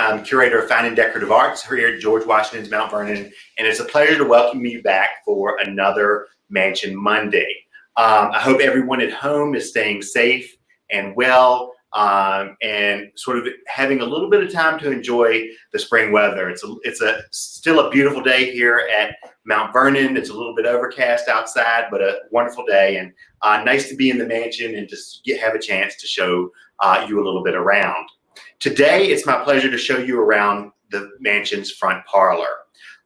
I'm Curator of Fine and Decorative Arts here at George Washington's Mount Vernon, and it's a pleasure to welcome you back for another Mansion Monday. I hope everyone at home is staying safe and well, and sort of having a little bit of time to enjoy the spring weather. It's still a beautiful day here at Mount Vernon. It's a little bit overcast outside, but a wonderful day, and nice to be in the mansion and just have a chance to show you a little bit around. Today, it's my pleasure to show you around the mansion's front parlor.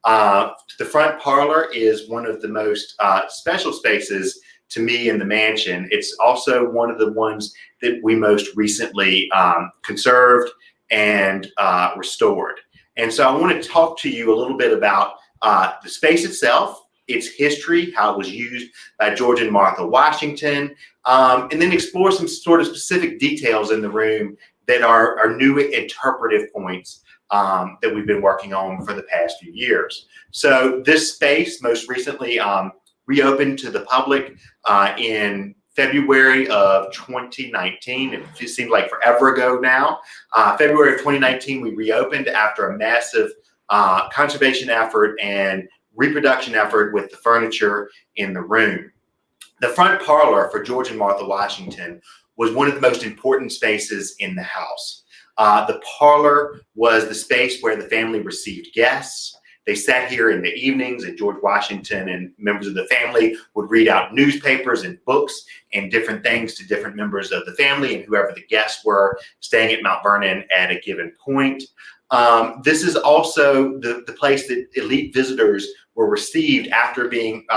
The front parlor is one of the most special spaces to me in the mansion. It's also one of the ones that we most recently conserved and restored. And so I want to talk to you a little bit about the space itself, its history, how it was used by George and Martha Washington, and then explore some sort of specific details in the room that are new interpretive points that we've been working on for the past few years. So this space most recently reopened to the public in February of 2019. It seems like forever ago now. February of 2019, we reopened after a massive conservation effort and reproduction effort with the furniture in the room. The front parlor for George and Martha Washington was one of the most important spaces in the house. The parlor was the space where the family received guests. They sat here in the evenings, and George Washington and members of the family would read out newspapers and books and different things to different members of the family and whoever the guests were staying at Mount Vernon at a given point. This is also the place that elite visitors were received after being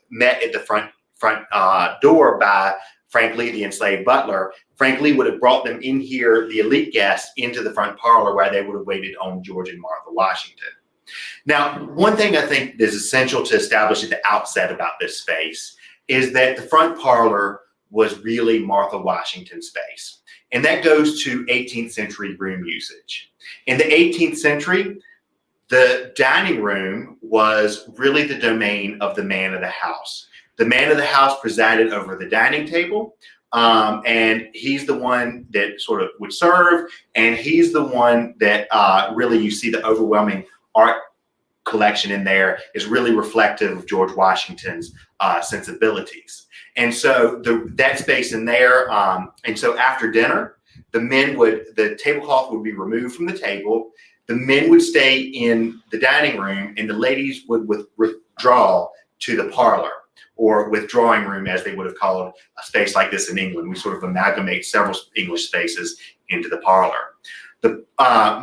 met at the front door by Frank Lee, the enslaved butler. Frank Lee would have brought them in here, the elite guests, into the front parlor where they would have waited on George and Martha Washington. Now, one thing I think is essential to establish at the outset about this space is that the front parlor was really Martha Washington's space. And that goes to 18th century room usage. In the 18th century, the dining room was really the domain of the man of the house. The man of the house presided over the dining table, and he's the one that sort of would serve, and he's the one that really you see the overwhelming art collection in there is really reflective of George Washington's sensibilities. And so that space in there, and so after dinner, the tablecloth would be removed from the table, the men would stay in the dining room, and the ladies would withdraw to the parlor, or withdrawing room, as they would have called a space like this in England. We sort of amalgamate several English spaces into the parlor.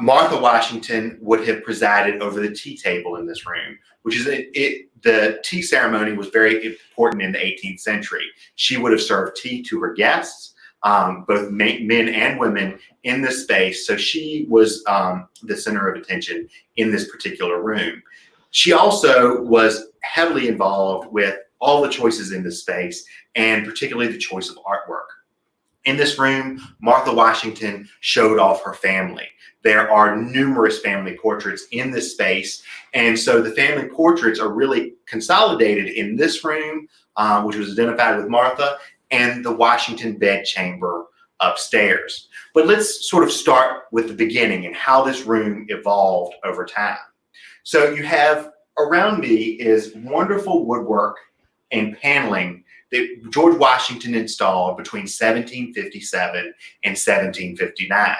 Martha Washington would have presided over the tea table in this room, which is the tea ceremony was very important in the 18th century. She would have served tea to her guests, both men and women in this space. So she was the center of attention in this particular room. She also was heavily involved with all the choices in this space, and particularly the choice of artwork. In this room, Martha Washington showed off her family. There are numerous family portraits in this space, and so the family portraits are really consolidated in this room, which was identified with Martha, and the Washington bedchamber upstairs. But let's sort of start with the beginning and how this room evolved over time. So you have around me is wonderful woodwork and paneling that George Washington installed between 1757 and 1759.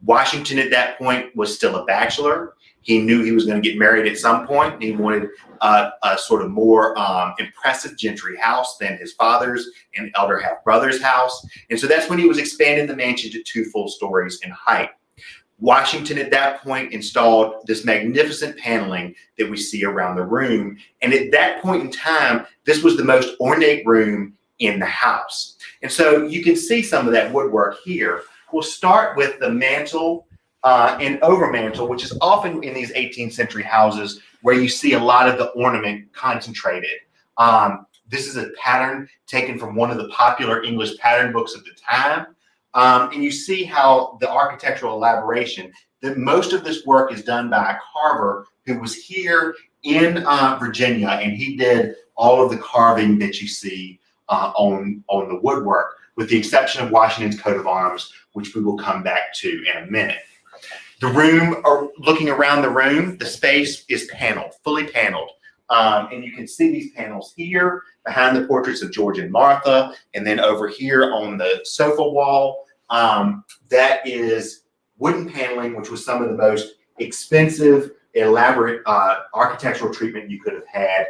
Washington at that point was still a bachelor. He knew he was going to get married at some point, and he wanted a sort of more impressive gentry house than his father's and elder half-brother's house. And so that's when he was expanding the mansion to 2 full stories in height. Washington at that point installed this magnificent paneling that we see around the room. And at that point in time, this was the most ornate room in the house. And so you can see some of that woodwork here. We'll start with the mantle and overmantel, which is often in these 18th century houses where you see a lot of the ornament concentrated. This is a pattern taken from one of the popular English pattern books of the time. And you see how the architectural elaboration, that most of this work is done by a carver who was here in Virginia, and he did all of the carving that you see on the woodwork, with the exception of Washington's coat of arms, which we will come back to in a minute. The room, or looking around the room, the space is paneled, fully paneled. And you can see these panels here behind the portraits of George and Martha, and then over here on the sofa wall, that is wooden paneling, which was some of the most expensive, elaborate architectural treatment you could have had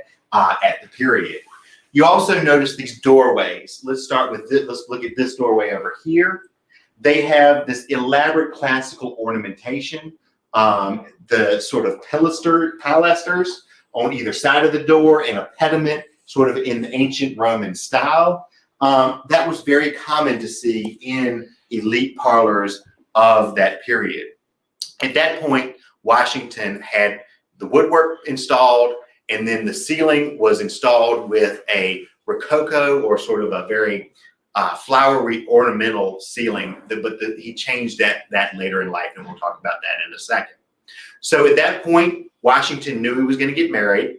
at the period. You also notice these doorways. Let's start with this. Let's look at this doorway over here. They have this elaborate classical ornamentation, the sort of pilasters on either side of the door, and a pediment sort of in the ancient Roman style. That was very common to see in elite parlors of that period. At that point, Washington had the woodwork installed, and then the ceiling was installed with a rococo, or sort of a very flowery ornamental ceiling, but he changed that later in life, and we'll talk about that in a second. So at that point, Washington knew he was going to get married.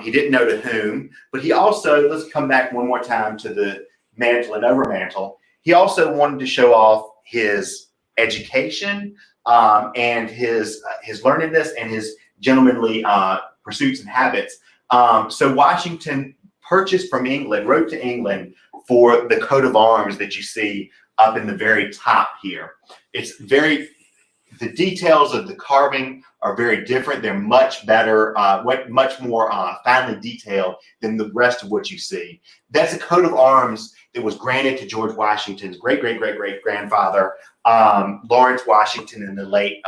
He didn't know to whom, but he also, let's come back one more time to the mantle and overmantel. He also wanted to show off his education and his learnedness and his gentlemanly pursuits and habits. So Washington purchased from England, wrote to England for the coat of arms that you see up in the very top here. The details of the carving are very different. They're much better, much more finely detailed than the rest of what you see. That's a coat of arms that was granted to George Washington's great-great-great-great-grandfather, Lawrence Washington, in the late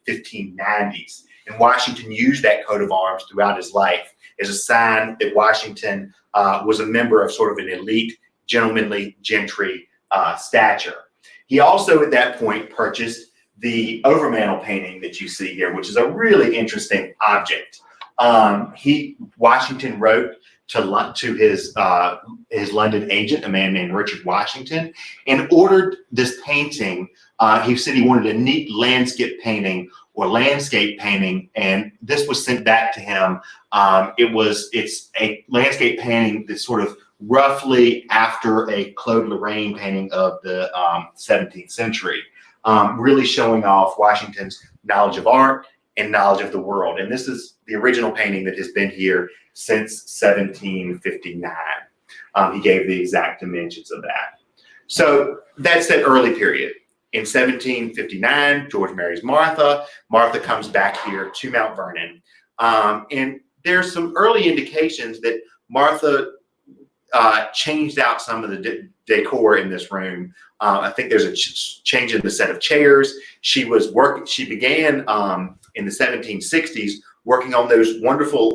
1590s. And Washington used that coat of arms throughout his life as a sign that Washington was a member of sort of an elite, gentlemanly gentry stature. He also, at that point, purchased the Overmantel painting that you see here, which is a really interesting object. Washington wrote to his London agent, a man named Richard Washington, and ordered this painting. He said he wanted a neat landscape painting or landscape painting, and this was sent back to him. It's a landscape painting that's sort of roughly after a Claude Lorraine painting of the 17th century. Really showing off Washington's knowledge of art and knowledge of the world. And this is the original painting that has been here since 1759. He gave the exact dimensions of that. So that's that early period. In 1759, George marries Martha. Martha comes back here to Mount Vernon. And there's some early indications that Martha changed out some of the decor in this room. I think there's a change in the set of chairs. She began in the 1760s working on those wonderful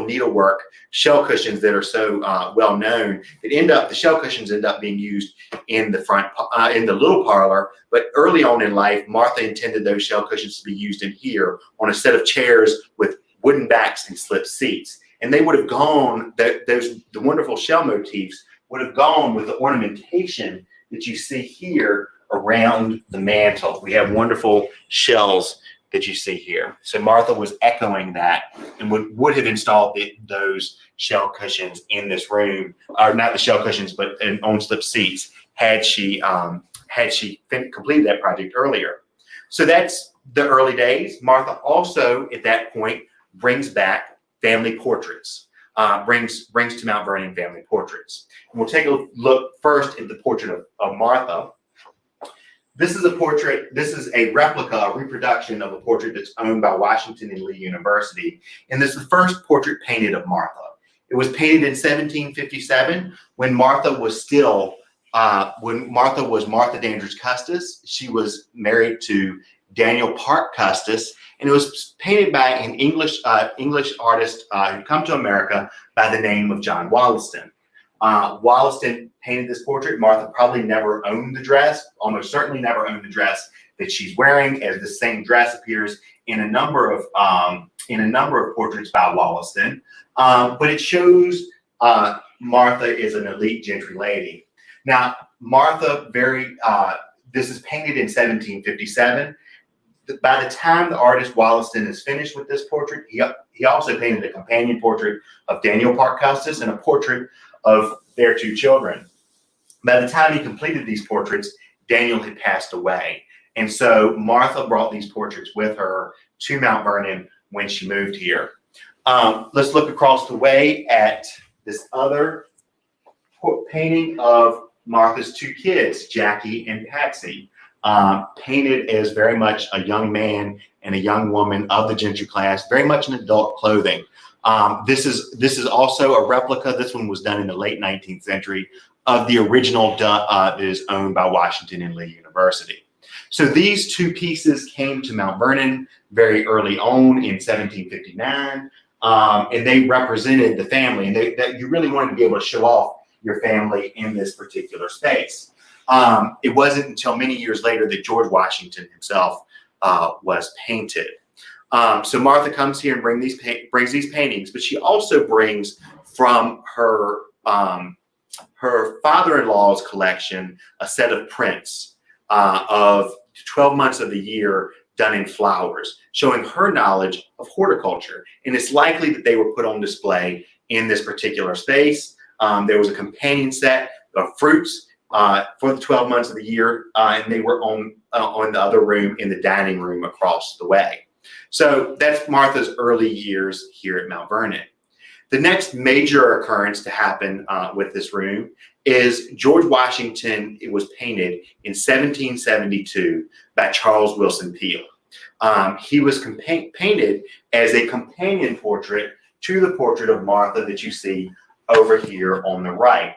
needlework shell cushions that are so well known. The shell cushions end up being used in the little parlor. But early on in life, Martha intended those shell cushions to be used in here on a set of chairs with wooden backs and slip seats. And they would have gone, the wonderful shell motifs would have gone with the ornamentation that you see here around the mantle. We have wonderful shells that you see here. So Martha was echoing that and would have installed those shell cushions in this room, or not the shell cushions, but on slip seats, had she completed that project earlier. So that's the early days. Martha also, at that point, brings back family portraits, brings to Mount Vernon family portraits. And we'll take a look first at the portrait of Martha. This is a portrait, this is a replica, a reproduction of a portrait that's owned by Washington and Lee University. And this is the first portrait painted of Martha. It was painted in 1757 when Martha was still, Martha Dandridge Custis. She was married to Daniel Park Custis, and it was painted by an English artist who come to America by the name of John Wollaston. Wollaston painted this portrait. Martha probably never owned the dress, almost certainly never owned the dress that she's wearing, as the same dress appears in a number of portraits by Wollaston. But it shows Martha is an elite gentry lady. Now, Martha, this is painted in 1757. By the time the artist Wollaston is finished with this portrait, he also painted a companion portrait of Daniel Park Custis and a portrait of their two children. By the time he completed these portraits, Daniel had passed away. And so Martha brought these portraits with her to Mount Vernon when she moved here. Let's look across the way at this other painting of Martha's two kids, Jackie and Patsy, painted as very much a young man and a young woman of the gentry class, very much in adult clothing. This is also a replica. This one was done in the late 19th century of the original that is owned by Washington and Lee University. So these two pieces came to Mount Vernon very early on in 1759, and they represented the family, and that you really wanted to be able to show off your family in this particular space. It wasn't until many years later that George Washington himself was painted. So Martha comes here and brings these paintings, but she also brings from her father-in-law's collection a set of prints of 12 months of the year done in flowers, showing her knowledge of horticulture. And it's likely that they were put on display in this particular space. There was a companion set of fruits for the 12 months of the year, and they were on the other room in the dining room across the way. So that's Martha's early years here at Mount Vernon. The next major occurrence to happen with this room is George Washington. It was painted in 1772 by Charles Willson Peale. He was painted as a companion portrait to the portrait of Martha that you see over here on the right.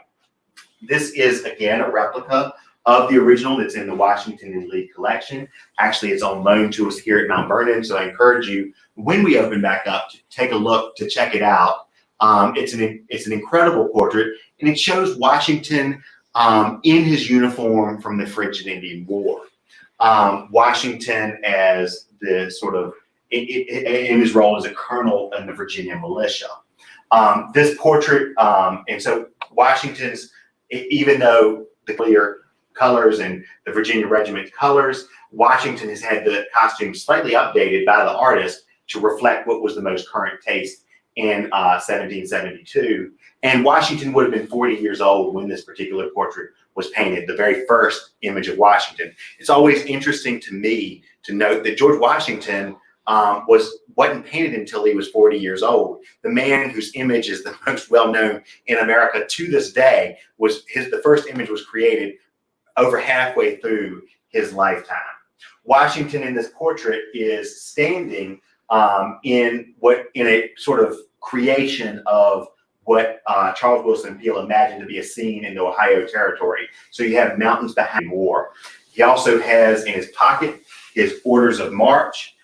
This is, again, a replica of the original that's in the Washington and Lee collection. Actually, it's on loan to us here at Mount Vernon, so I encourage you, when we open back up, to take a look, to check it out. It's an incredible portrait, and it shows Washington in his uniform from the French and Indian War. Washington as the sort of, in his role as a colonel in the Virginia militia. This portrait, and so Washington's, even though the clear colors and the Virginia Regiment colors, Washington has had the costume slightly updated by the artist to reflect what was the most current taste in 1772. And Washington would have been 40 years old when this particular portrait was painted, the very first image of Washington. It's always interesting to me to note that George Washington wasn't painted until he was 40 years old. The man whose image is the most well-known in America to this day the first image was created over halfway through his lifetime. Washington in this portrait is standing in a sort of creation of what Charles Willson Peale imagined to be a scene in the Ohio Territory. So you have mountains behind war. He also has in his pocket his orders of march,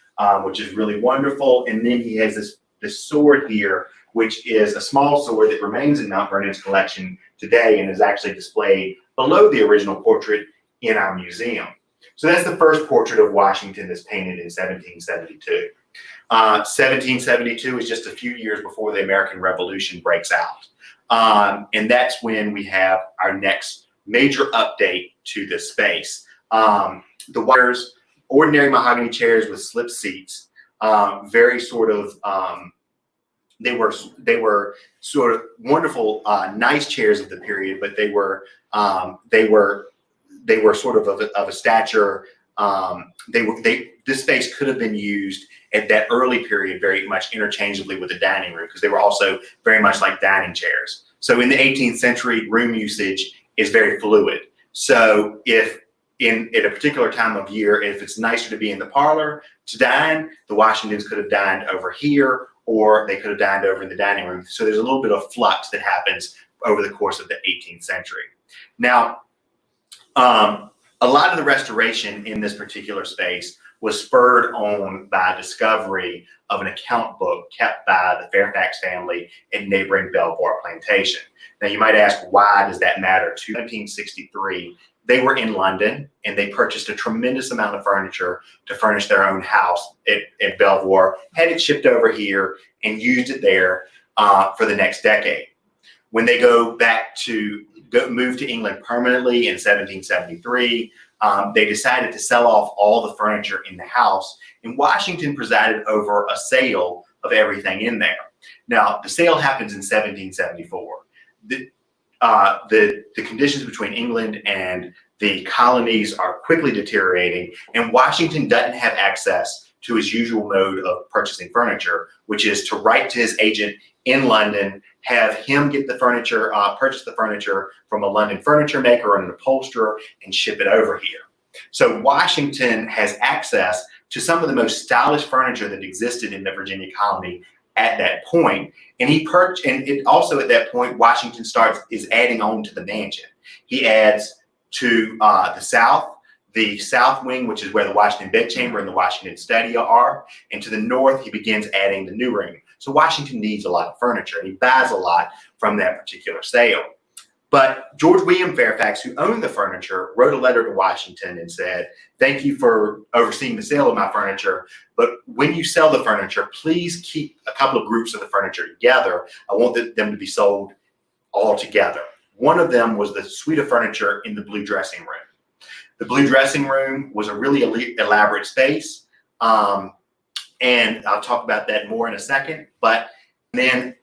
which is really wonderful. And then he has this sword here, which is a small sword that remains in Mount Vernon's collection today and is actually displayed below the original portrait in our museum. So that's the first portrait of Washington that's painted in 1772. 1772 is just a few years before the American Revolution breaks out. And that's when we have our next major update to this space. The wires, ordinary mahogany chairs with slip seats, very sort of, they were sort of wonderful, nice chairs of the period, but they were sort of a stature. This space could have been used at that early period very much interchangeably with the dining room, because they were also very much like dining chairs. So in the 18th century, room usage is very fluid. So if at a particular time of year, if it's nicer to be in the parlor to dine, the Washingtons could have dined over here, or they could have dined over in the dining room. So there's a little bit of flux that happens over the course of the 18th century. Now, a lot of the restoration in this particular space was spurred on by discovery of an account book kept by the Fairfax family in neighboring Belvoir Plantation. Now, you might ask, why does that matter? To 1763, they were in London and they purchased a tremendous amount of furniture to furnish their own house at Belvoir, had it shipped over here and used it there for the next decade. When they go back to move to England permanently in 1773, they decided to sell off all the furniture in the house, and Washington presided over a sale of everything in there. Now, the sale happens in 1774. The conditions between England and The colonies are quickly deteriorating, and Washington doesn't have access to his usual mode of purchasing furniture, which is to write to his agent in London, have him get the furniture, purchase the furniture from a London furniture maker or an upholsterer, and ship it over here. So Washington has access to some of the most stylish furniture that existed in the Virginia colony at that point. And also at that point, Washington is adding on to the mansion. He adds to the south wing, which is where the Washington bedchamber and the Washington study are. And to the north, he begins adding the new room. So Washington needs a lot of furniture, and he buys a lot from that particular sale. But George William Fairfax, who owned the furniture, wrote a letter to Washington and said, "Thank you for overseeing the sale of my furniture, but when you sell the furniture, please keep a couple of groups of the furniture together. I want them to be sold all together." One of them was the suite of furniture in the blue dressing room. The blue dressing room was a really elaborate space, and I'll talk about that more in a second. But then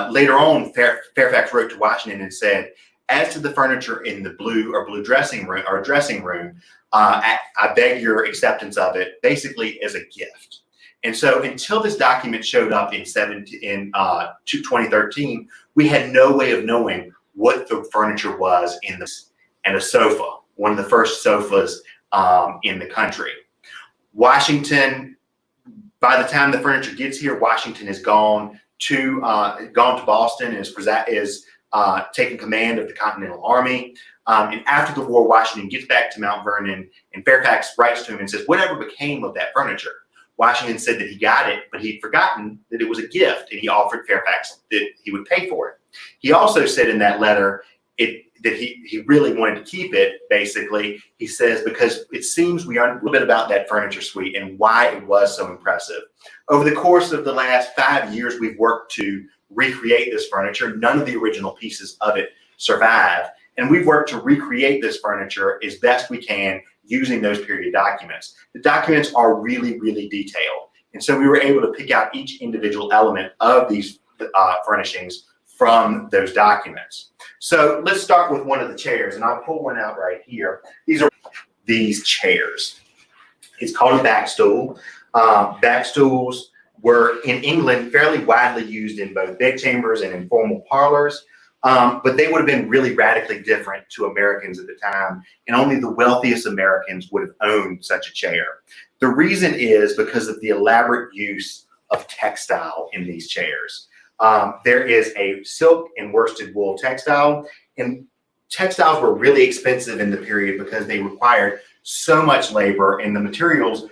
later on, Fairfax wrote to Washington and said, "As to the furniture in the blue dressing room, I beg your acceptance of it, basically as a gift." And so until this document showed up in 2013, we had no way of knowing what the furniture was in this, and a sofa, one of the first sofas in the country. Washington, by the time the furniture gets here, Washington has gone to Boston and is taking command of the Continental Army. And after the war, Washington gets back to Mount Vernon, and Fairfax writes to him and says, "Whatever became of that furniture?" Washington said that he got it, but he'd forgotten that it was a gift, and he offered Fairfax that he would pay for it. He also said in that letter that he really wanted to keep it. Basically, he says, because it seems we learned a little bit about that furniture suite and why it was so impressive. Over the course of the last 5 years, we've worked to recreate this furniture. None of the original pieces of it survive, and we've worked to recreate this furniture as best we can using those period documents. The documents are really, really detailed, and so we were able to pick out each individual element of these furnishings from those documents. So let's start with one of the chairs, and I'll pull one out right here. These are these chairs. It's called a back stool. Back stools were in England fairly widely used in both bedchambers and in formal parlors, but they would have been really radically different to Americans at the time, and only the wealthiest Americans would have owned such a chair. The reason is because of the elaborate use of textile in these chairs. There is a silk and worsted wool textile, and textiles were really expensive in the period because they required so much labor, and the materials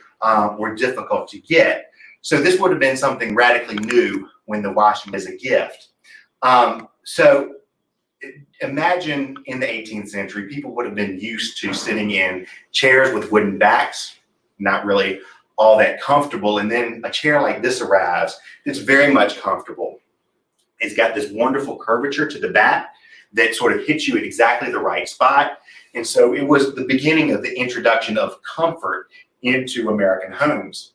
were difficult to get. So this would have been something radically new when the washing as a gift. So imagine in the 18th century, people would have been used to sitting in chairs with wooden backs, not really all that comfortable. And then a chair like this arrives, it's very much comfortable. It's got this wonderful curvature to the back that sort of hits you at exactly the right spot. And so it was the beginning of the introduction of comfort into American homes.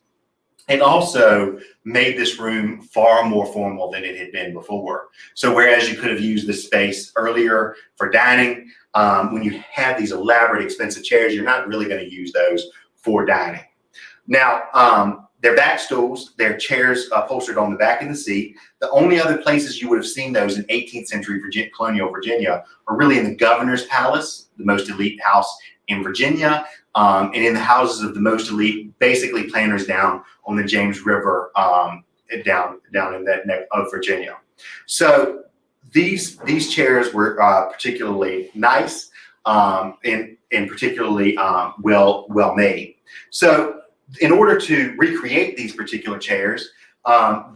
It also made this room far more formal than it had been before. So whereas you could have used this space earlier for dining, when you have these elaborate, expensive chairs, you're not really going to use those for dining. Now, they're back stools, they're chairs upholstered on the back of the seat. The only other places you would have seen those in 18th century colonial Virginia are really in the governor's palace, the most elite house in Virginia, and in the houses of the most elite, basically planters down on the James River, down in that neck of Virginia. So these chairs were particularly nice and particularly well made. So in order to recreate these particular chairs,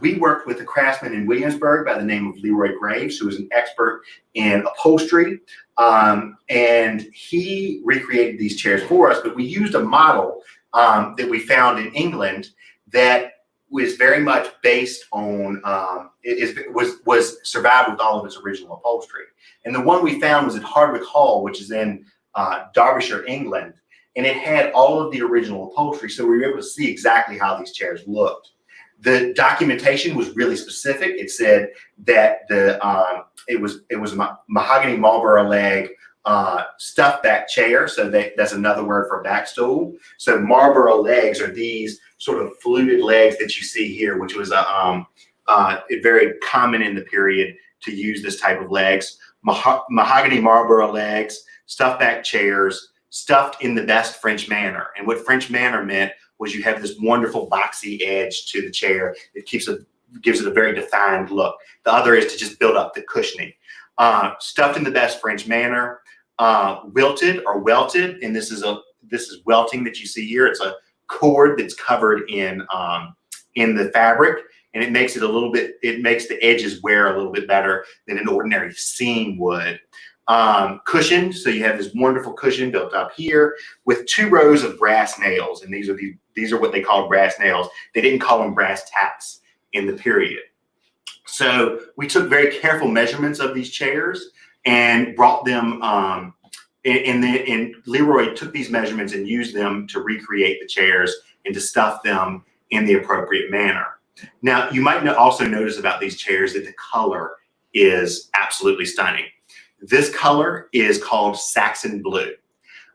we worked with a craftsman in Williamsburg by the name of Leroy Graves, who was an expert in upholstery, and he recreated these chairs for us. But we used a model that we found in England that was very much based on was survived with all of its original upholstery. And the one we found was at Hardwick Hall, which is in Derbyshire, England. And it had all of the original upholstery, so we were able to see exactly how these chairs looked. The documentation was really specific. It said that it was a mahogany Marlborough leg stuffed back chair. So that's another word for back stool. So Marlborough legs are these sort of fluted legs that you see here, which was very common in the period to use this type of legs. Mahogany Marlborough legs, stuffed back chairs, stuffed in the best French manner. And what French manner meant was you have this wonderful boxy edge to the chair that gives it a very defined look. The other is to just build up the cushioning. Stuffed in the best French manner, wilted or welted, and this is welting that you see here. It's a cord that's covered in the fabric, and it makes the edges wear a little bit better than an ordinary seam would. Cushioned, so you have this wonderful cushion built up here with 2 rows of brass nails, and these are what they call brass nails. They didn't call them brass tacks in the period. So we took very careful measurements of these chairs and brought them, and Leroy took these measurements and used them to recreate the chairs and to stuff them in the appropriate manner. Now, you might also notice about these chairs that the color is absolutely stunning. This color is called Saxon Blue.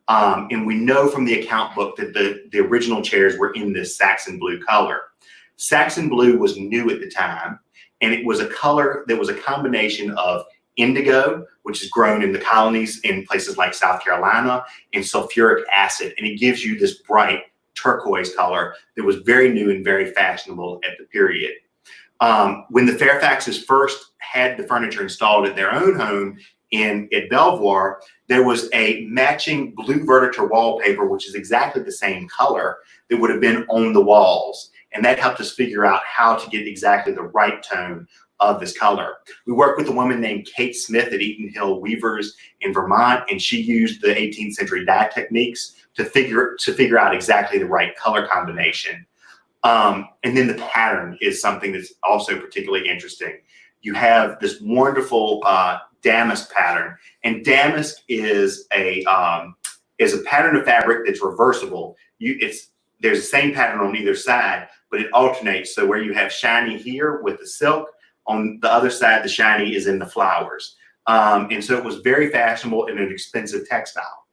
And we know from the account book that the original chairs were in this Saxon Blue color. Saxon Blue was new at the time, and it was a color that was a combination of indigo, which is grown in the colonies in places like South Carolina, and sulfuric acid. And it gives you this bright turquoise color that was very new and very fashionable at the period. When the Fairfaxes first had the furniture installed at their own home at Belvoir, there was a matching blue Vernon wallpaper, which is exactly the same color that would have been on the walls. And that helped us figure out how to get exactly the right tone of this color. We worked with a woman named Kate Smith at Eaton Hill Weavers in Vermont, and she used the 18th century dye techniques to figure out exactly the right color combination. And then the pattern is something that's also particularly interesting. You have this wonderful Damus pattern, and Damus is a pattern of fabric that's reversible. There's the same pattern on either side, but it alternates. So where you have shiny here with the silk, on the other side, the shiny is in the flowers. And so it was very fashionable and an expensive textile.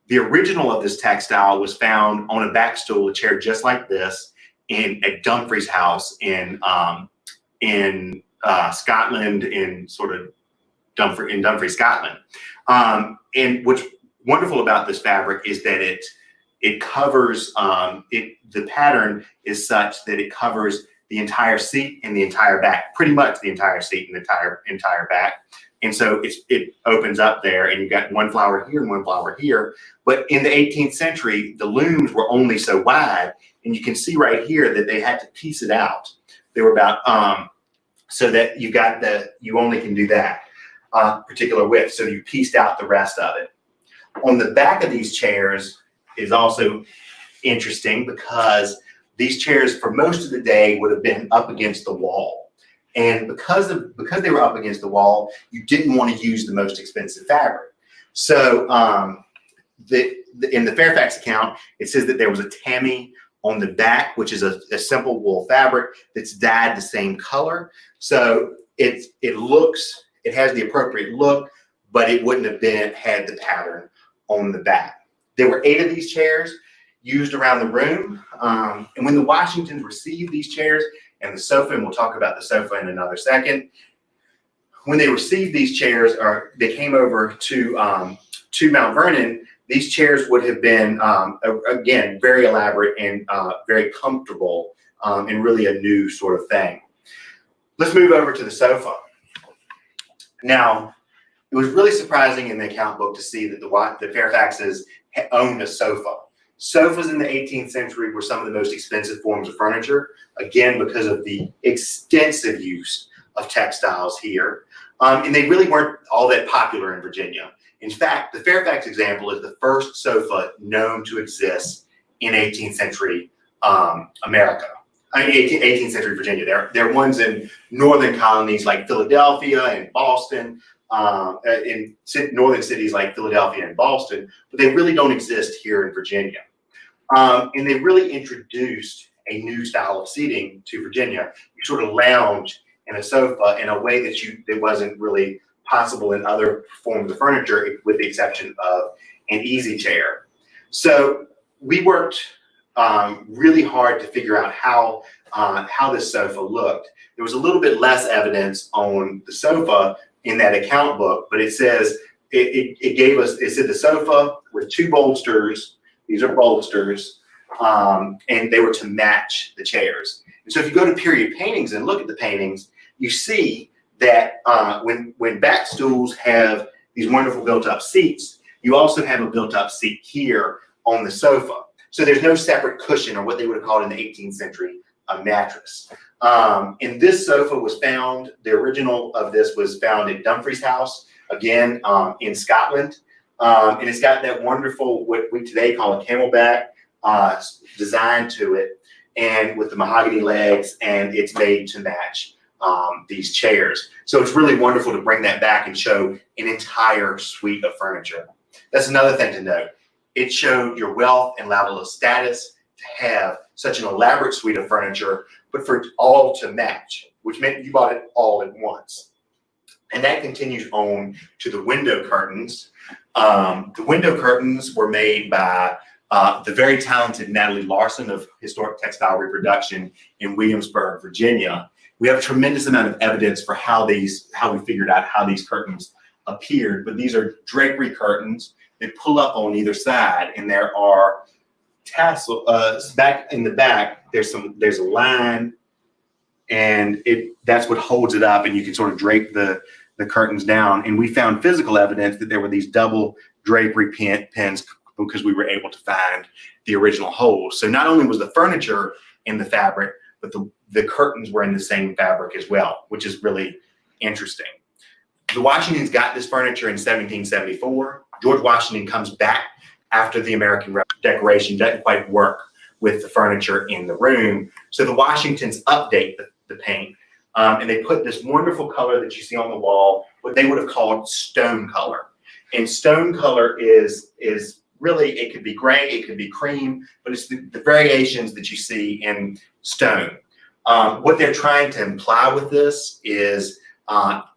The original of this textile was found on a back stool, a chair just like this, at Dumfries House in Scotland, in Dumfries, Scotland. And what's wonderful about this fabric is that it covers, the pattern is such that it covers the entire seat and the entire back, pretty much the entire seat and the entire back. And so it opens up there, and you've got one flower here and one flower here. But in the 18th century, the looms were only so wide, and you can see right here that they had to piece it out. They were about, so that you only can do that particular width. So you pieced out the rest of it. On the back of these chairs is also interesting, because these chairs for most of the day would have been up against the wall. And because they were up against the wall, you didn't want to use the most expensive fabric. So in the Fairfax account, it says that there was a tammy on the back, which is a simple wool fabric that's dyed the same color. So it has the appropriate look, but it wouldn't have had the pattern on the back. There were 8 of these chairs used around the room. And when the Washingtons received these chairs and the sofa, and we'll talk about the sofa in another second, when they received these chairs, or they came over to Mount Vernon, these chairs would have been, again, very elaborate and very comfortable, and really a new sort of thing. Let's move over to the sofa. Now, it was really surprising in the account book to see that the Fairfaxes owned a sofa. Sofas in the 18th century were some of the most expensive forms of furniture, again, because of the extensive use of textiles here. And they really weren't all that popular in Virginia. In fact, the Fairfax example is the first sofa known to exist in 18th century America. I mean, 18th century Virginia. There are ones in northern colonies like Philadelphia and Boston, in northern cities like Philadelphia and Boston, but they really don't exist here in Virginia. And they really introduced a new style of seating to Virginia. You sort of lounge in a sofa in a way that wasn't really possible in other forms of furniture, with the exception of an easy chair. So we worked really hard to figure out how this sofa looked. There was a little bit less evidence on the sofa in that account book, but it says it gave us, it said the sofa with 2 bolsters. These are bolsters, and they were to match the chairs. And so if you go to period paintings and look at the paintings, you see that when back stools have these wonderful built-up seats, you also have a built-up seat here on the sofa. So there's no separate cushion, or what they would have called in the 18th century a mattress. And this sofa was found, the original of this was found at Dumfries House, again in Scotland. And it's got that wonderful, what we today call a camelback design to it, and with the mahogany legs, and it's made to match these chairs. So it's really wonderful to bring that back and show an entire suite of furniture. That's another thing to note. It showed your wealth and level of status to have such an elaborate suite of furniture, but for it all to match, which meant you bought it all at once. And that continues on to the window curtains. The window curtains were made by the very talented Natalie Larson of Historic Textile Reproduction in Williamsburg, Virginia. We have a tremendous amount of evidence for how we figured out how these curtains appeared, but these are drapery curtains. They pull up on either side, and there are tassels back in the back. There's a line, and that's what holds it up, and you can sort of drape the curtains down. And we found physical evidence that there were these double drapery pins because we were able to find the original holes. So not only was the furniture in the fabric, but the curtains were in the same fabric as well, which is really interesting. The Washingtons got this furniture in 1774. George Washington comes back after the American decoration doesn't quite work with the furniture in the room. So the Washingtons update the paint, and they put this wonderful color that you see on the wall, what they would have called stone color. And stone color is really, it could be gray, it could be cream, but it's the variations that you see in stone. What they're trying to imply with this is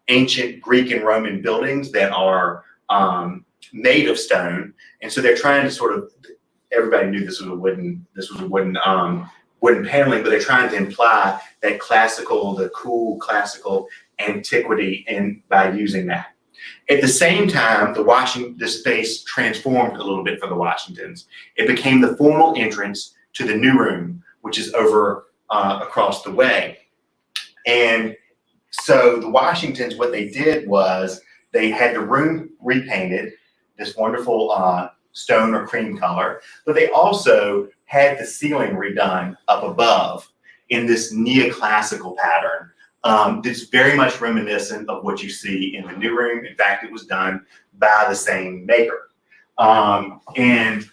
ancient Greek and Roman buildings that are made of stone, and so they're trying to sort of, everybody knew this was a wooden paneling, but they're trying to imply that the cool classical antiquity, and by using that. At the same time, the space transformed a little bit for the Washingtons. It became the formal entrance to the new room, which is over across the way. And so the Washingtons, what they did was they had the room repainted, this wonderful stone or cream color, but they also had the ceiling redone up above in this neoclassical pattern. That's very much reminiscent of what you see in the new room. In fact, it was done by the same maker. It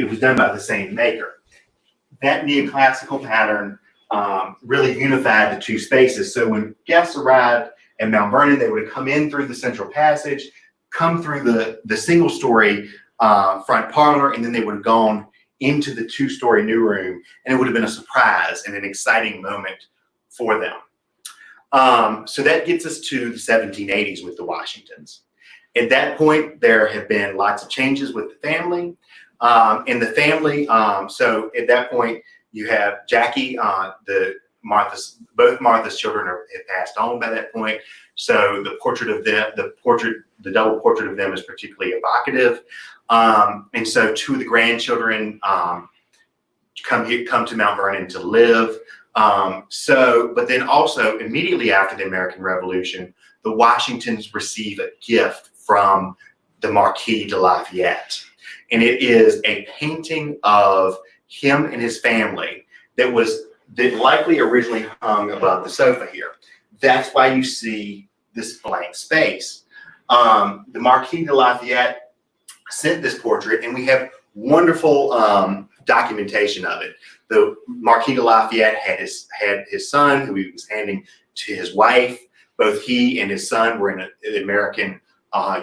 was done by the same maker. That neoclassical pattern really unified the two spaces. So when guests arrived at Mount Vernon, they would come in through the central passage, come through the single-story front parlor, and then they would have gone into the 2-story new room, and it would have been a surprise and an exciting moment for them. So that gets us to the 1780s with the Washingtons. At that point, there have been lots of changes with the family. So at that point, you have Jackie, both Martha's children have passed on by that point. So the double portrait of them is particularly evocative. And so 2 of the grandchildren come to Mount Vernon to live. But then also immediately after the American Revolution, the Washingtons receive a gift from the Marquis de Lafayette. And it is a painting of him and his family that likely originally hung above the sofa here. That's why you see this blank space. The Marquis de Lafayette sent this portrait, and we have wonderful documentation of it. The Marquis de Lafayette had his son, who he was handing to his wife. Both he and his son were in an American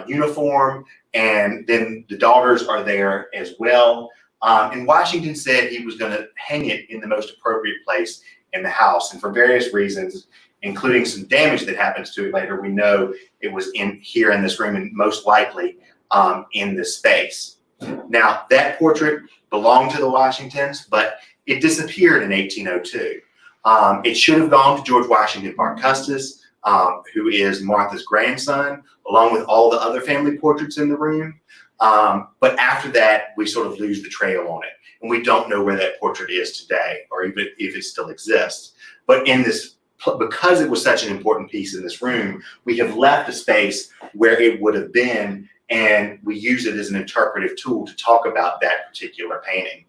uniform, and then the daughters are there as well. And Washington said he was going to hang it in the most appropriate place in the house, and for various reasons, including some damage that happens to it later, we know it was in here in this room and most likely in this space. Now, that portrait belonged to the Washingtons, but it disappeared in 1802. It should have gone to George Washington Parke Custis, who is Martha's grandson, along with all the other family portraits in the room. But after that, we sort of lose the trail on it. And we don't know where that portrait is today, or even if it still exists. But in this, because it was such an important piece in this room, we have left a space where it would have been, and we use it as an interpretive tool to talk about that particular painting.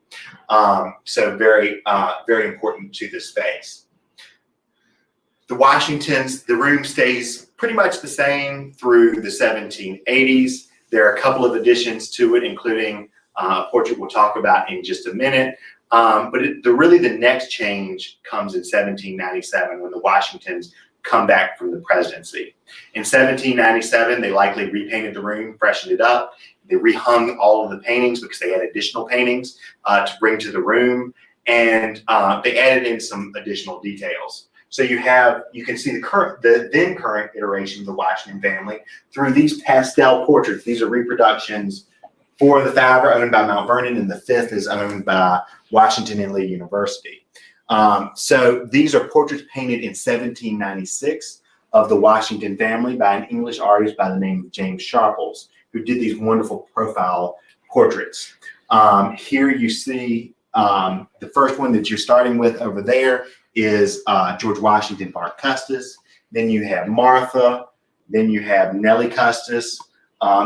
So very, very important to this space. The Washingtons, the room stays pretty much the same through the 1780s. There are a couple of additions to it, including a portrait we'll talk about in just a minute. But really the next change comes in 1797 when the Washingtons come back from the presidency. In 1797, they likely repainted the room, freshened it up. They rehung all of the paintings because they had additional paintings to bring to the room, and they added in some additional details. So you can see the then current iteration of the Washington family through these pastel portraits. These are reproductions. 4 of the 5 are owned by Mount Vernon, and the 5th is owned by Washington and Lee University. So these are portraits painted in 1796 of the Washington family by an English artist by the name of James Sharples, who did these wonderful profile portraits. Here you see the first one that you're starting with over there is George Washington Parke Custis. Then you have Martha. Then you have Nellie Custis.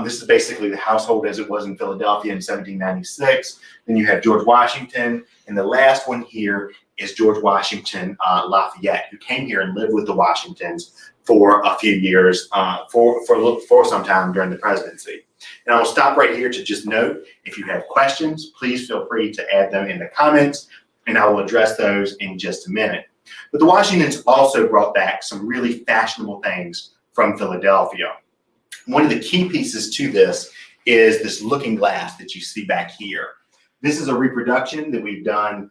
This is basically the household as it was in Philadelphia in 1796. Then you have George Washington. And the last one here is George Washington Lafayette, who came here and lived with the Washingtons for a few years, for some time during the presidency. And I will stop right here to just note, if you have questions, please feel free to add them in the comments, and I will address those in just a minute. But the Washingtons also brought back some really fashionable things from Philadelphia. One of the key pieces to this is this looking glass that you see back here. This is a reproduction that we've done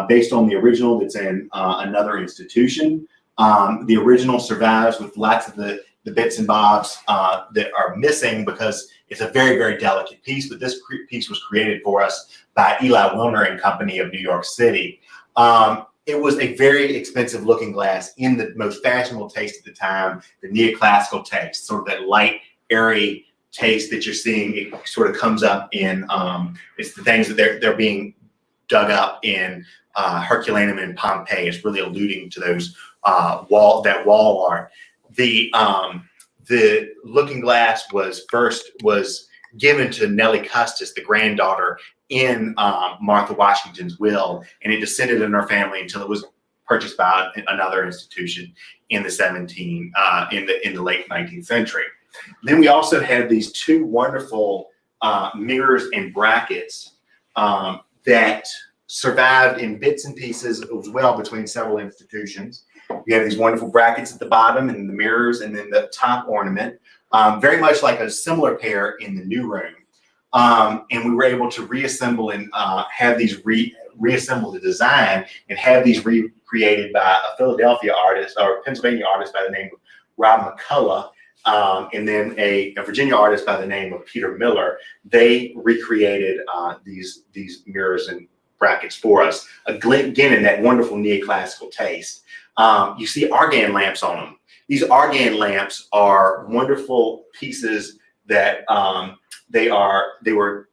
based on the original that's in another institution. The original survives with lots of the bits and bobs that are missing because it's a very, very delicate piece, but this piece was created for us by Eli Wilner and Company of New York City. It was a very expensive looking glass in the most fashionable taste at the time, the neoclassical taste, sort of that light, airy taste that you're seeing. It sort of comes up in, it's the things that they're being dug up in Herculaneum and Pompeii. It's really alluding to those wall art. The looking glass was given to Nellie Custis, the granddaughter, in Martha Washington's will, and it descended in her family until it was purchased by another institution in the late 19th century. Then we also have these 2 wonderful mirrors and brackets that survived in bits and pieces as well between several institutions. You have these wonderful brackets at the bottom and the mirrors, and then the top ornament, very much like a similar pair in the new room. And we were able to reassemble and have these reassemble the design and have these recreated by a Philadelphia artist or Pennsylvania artist by the name of Rob McCullough, and then a Virginia artist by the name of Peter Miller. They recreated these mirrors and brackets for us, again in that wonderful neoclassical taste. You see argan lamps on them. These argan lamps are wonderful pieces that they were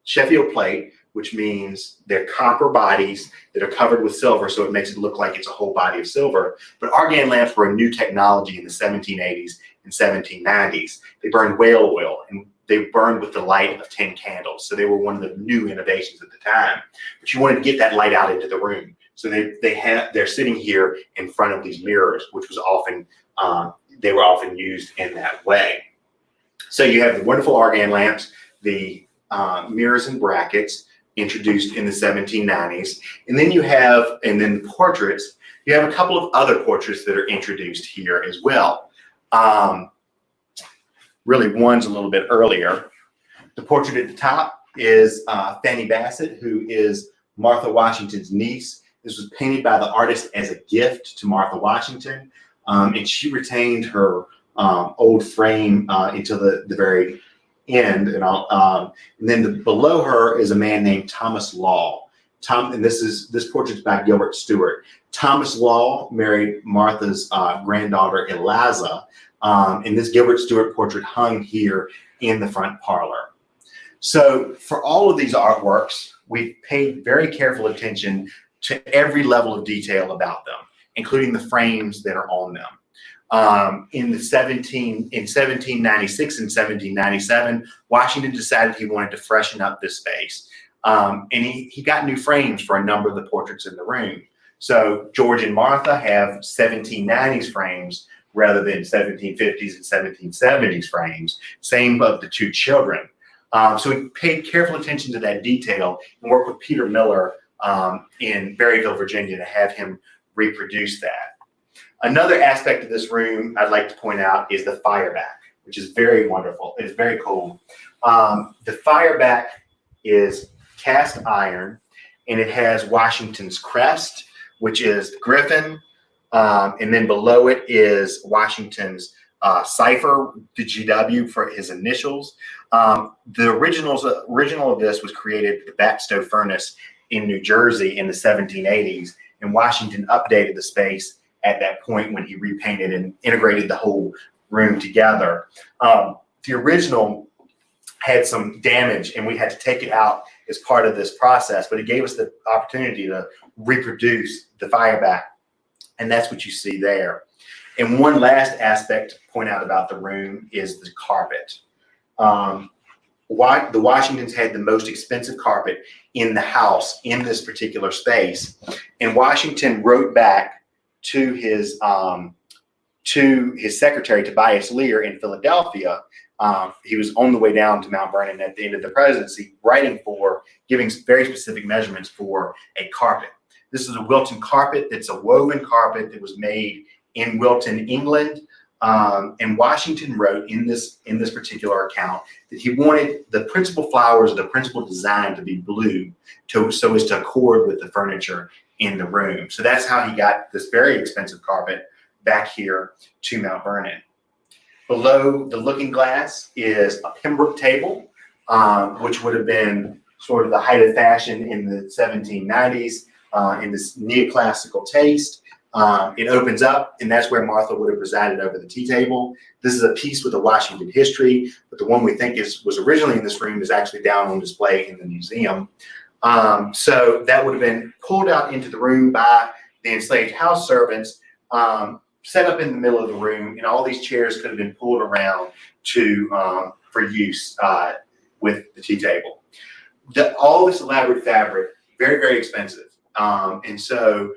Sheffield plate, which means they're copper bodies that are covered with silver, so it makes it look like it's a whole body of silver. But argan lamps were a new technology in the 1780s and 1790s. They burned whale oil, and they burned with the light of 10 candles. So they were one of the new innovations at the time. But you wanted to get that light out into the room. So they're sitting here in front of these mirrors, which was often, they were often used in that way. So you have the wonderful argan lamps, the mirrors and brackets introduced in the 1790s. And then the portraits, you have a couple of other portraits that are introduced here as well. Really, one's a little bit earlier. The portrait at the top is Fanny Bassett, who is Martha Washington's niece. This was painted by the artist as a gift to Martha Washington. and she retained her old frame until the very end. And then below her is a man named Thomas Law. And this portrait's by Gilbert Stewart. Thomas Law married Martha's granddaughter Eliza, and this Gilbert Stewart portrait hung here in the front parlor. So for all of these artworks, we've paid very careful attention to every level of detail about them, including the frames that are on them. In 1796 and 1797, Washington decided he wanted to freshen up this space. And he got new frames for a number of the portraits in the room. So George and Martha have 1790s frames rather than 1750s and 1770s frames. Same of the two children. So we paid careful attention to that detail and worked with Peter Miller in Berryville, Virginia, to have him reproduce that. Another aspect of this room I'd like to point out is the fireback, which is very wonderful. It's very cool. The fireback is cast iron, and it has Washington's crest, which is the griffin, and then below it is Washington's cipher, the GW for his initials. The original of this was created at the Bat Stove Furnace in New Jersey in the 1780s, and Washington updated the space at that point when he repainted and integrated the whole room together. The original had some damage, and we had to take it out as part of this process, but it gave us the opportunity to reproduce the fireback, and that's what you see there. And one last aspect to point out about the room is the carpet. The Washingtons had the most expensive carpet in the house in this particular space, and Washington wrote back to his secretary, Tobias Lear, in Philadelphia. He was on the way down to Mount Vernon at the end of the presidency, giving very specific measurements for a carpet. This is a Wilton carpet. It's a woven carpet that was made in Wilton, England. And Washington wrote in this particular account that he wanted the principal flowers, the principal design to be blue, so as to accord with the furniture in the room. So that's how he got this very expensive carpet back here to Mount Vernon. Below the looking glass is a Pembroke table, which would have been sort of the height of fashion in the 1790s in this neoclassical taste. It opens up, and that's where Martha would have presided over the tea table. This is a piece with a Washington history, but the one we think was originally in this room is actually down on display in the museum. So that would have been pulled out into the room by the enslaved house servants, set up in the middle of the room, and all these chairs could have been pulled around for use with the tea table. All this elaborate fabric, very, very expensive. And so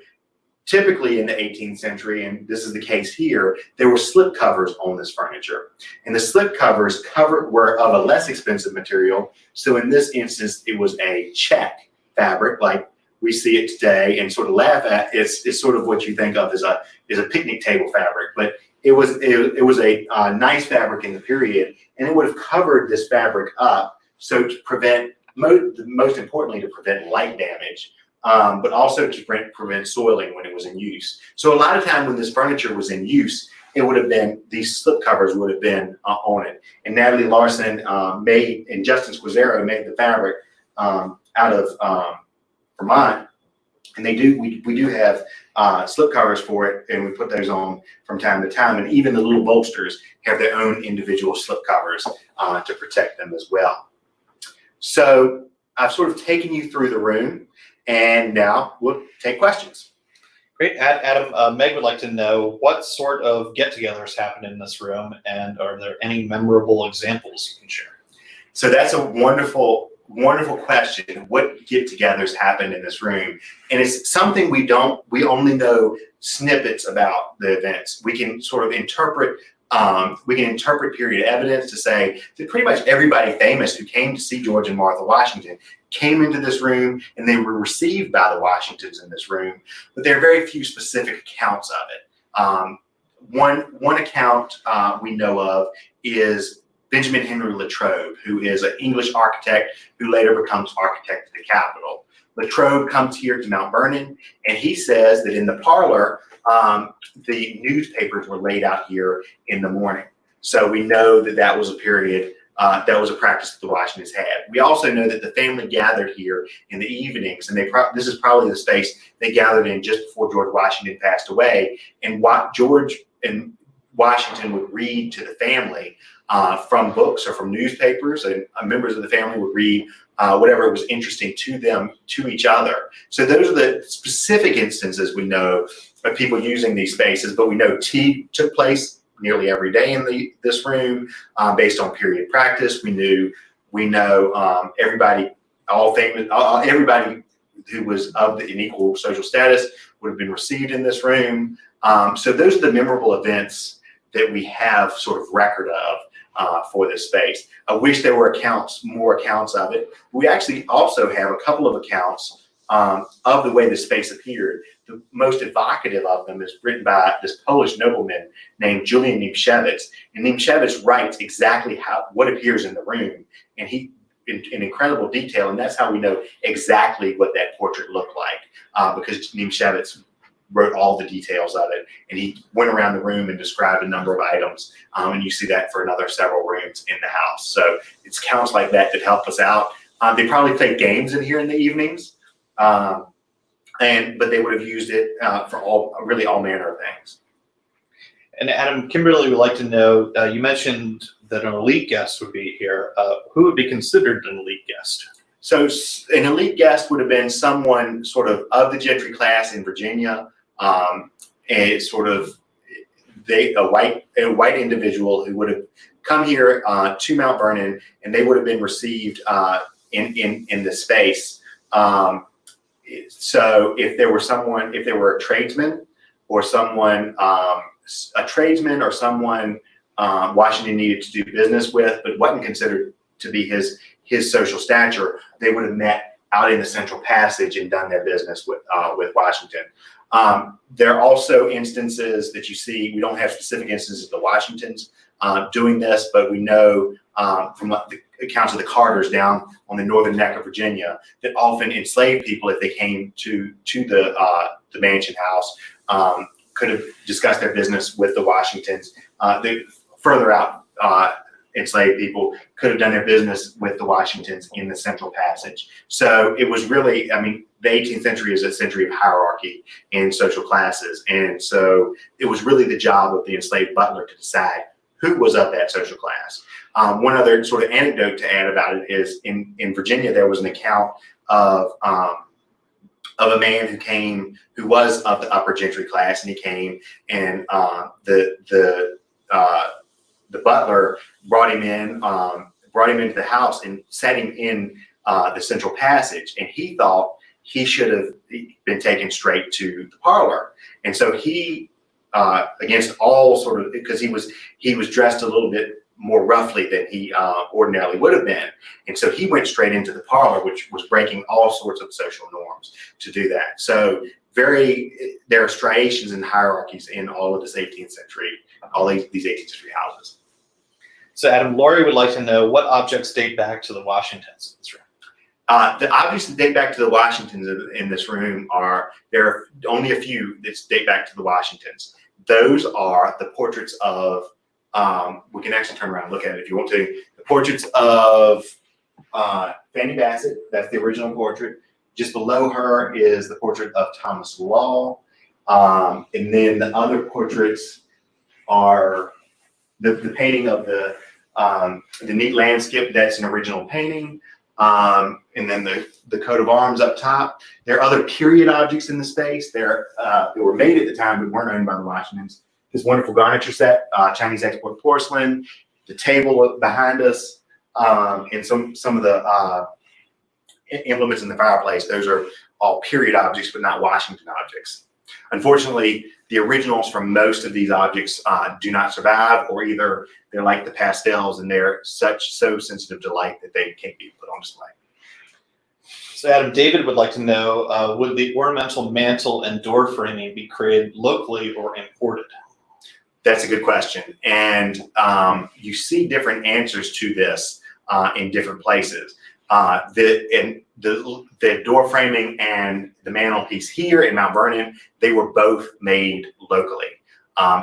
typically in the 18th century, and this is the case here, there were slip covers on this furniture. And the slip covers were of a less expensive material. So in this instance, it was a check fabric, like we see it today and sort of laugh at. It's sort of what you think of as a picnic table fabric, but it was a nice fabric in the period, and it would have covered this fabric up so to prevent, most importantly, to prevent light damage. But also to prevent soiling when it was in use. So a lot of time when this furniture was in use, it would have been, these slip covers would have been on it. And Natalie Larson and Justin Squazzaro made the fabric out of Vermont. And we do have slip covers for it, and we put those on from time to time. And even the little bolsters have their own individual slip covers to protect them as well. So I've sort of taken you through the room, and now we'll take questions. Great. Adam, Meg would like to know what sort of get-togethers happen in this room, and are there any memorable examples you can share? So that's a wonderful, wonderful question. What get-togethers happen in this room? And it's something we only know snippets about the events. We can sort of interpret period evidence to say that pretty much everybody famous who came to see George and Martha Washington came into this room, and they were received by the Washingtons in this room, but there are very few specific accounts of it. One account we know of is Benjamin Henry Latrobe, who is an English architect who later becomes architect of the Capitol. Latrobe comes here to Mount Vernon, and he says that in the parlor, the newspapers were laid out here in the morning. So we know that that was a period, that was a practice that the Washingtons had. We also know that the family gathered here in the evenings, and this is probably the space they gathered in just before George Washington passed away. And what George and Washington would read to the family from books or from newspapers, and members of the family would read whatever was interesting to them, to each other. So those are the specific instances we know of people using these spaces, but we know tea took place nearly every day in this room based on period practice. We know everybody, everybody who was of an equal social status would have been received in this room. So those are the memorable events that we have sort of record of for this space. I wish there were more accounts of it. We actually also have a couple of accounts of the way the space appeared. The most evocative of them is written by this Polish nobleman named Julian Niemczewicz. And Niemczewicz writes exactly what appears in the room, and he in incredible detail, and that's how we know exactly what that portrait looked like, because Niemczewicz wrote all the details of it, and he went around the room and described a number of items, and you see that for another several rooms in the house. So it's counts like that that help us out. They probably played games in here in the evenings, but they would have used it for really all manner of things. And Adam, Kimberly would like to know, you mentioned that an elite guest would be here. Who would be considered an elite guest? So an elite guest would have been someone sort of the gentry class in Virginia, and sort of a white individual who would have come here to Mount Vernon, and they would have been received in the space. So if there were a tradesman or someone, Washington needed to do business with, but wasn't considered to be his social stature, they would have met out in the Central Passage and done their business with Washington. There are also instances that you see, we don't have specific instances of the Washingtons doing this, but we know from the accounts of the Carters down on the northern neck of Virginia that often enslaved people, if they came to the mansion house, could have discussed their business with the Washingtons. The further out enslaved people could have done their business with the Washingtons in the Central Passage. So it was really, I mean, the 18th century is a century of hierarchy in social classes. And so it was really the job of the enslaved butler to decide who was of that social class. One other sort of anecdote to add about it is in Virginia, there was an account of a man who was of the upper gentry class, and he came, and the butler brought him into the house and sat him in the Central Passage, and he thought he should have been taken straight to the parlor. And so he, against all sort of, because he was dressed a little bit more roughly than he ordinarily would have been, and so he went straight into the parlor, which was breaking all sorts of social norms to do that. So there are striations and hierarchies in all of this 18th century, all these 18th century houses. So Adam, Lori would like to know what objects date back to the Washingtons in this room. The objects that date back to the Washingtons in this room there are only a few that date back to the Washingtons. Those are the portraits of, we can actually turn around and look at it if you want to, the portraits of Fanny Bassett. That's the original portrait. Just below her is the portrait of Thomas Law. And then the other portraits are the painting of the neat landscape. That's an original painting. And then the coat of arms up top. There are other period objects in the space. They were made at the time but weren't owned by the Washingtons. This wonderful garniture set, Chinese export porcelain, the table behind us, and some of the implements in the fireplace. Those are all period objects, but not Washington objects. Unfortunately, the originals from most of these objects do not survive, or either they're like the pastels and they're so sensitive to light that they can't be put on display. So Adam, David would like to know, would the ornamental mantle and door framing be created locally or imported? That's a good question. And you see different answers to this in different places. And the door framing and the mantelpiece here in Mount Vernon, they were both made locally.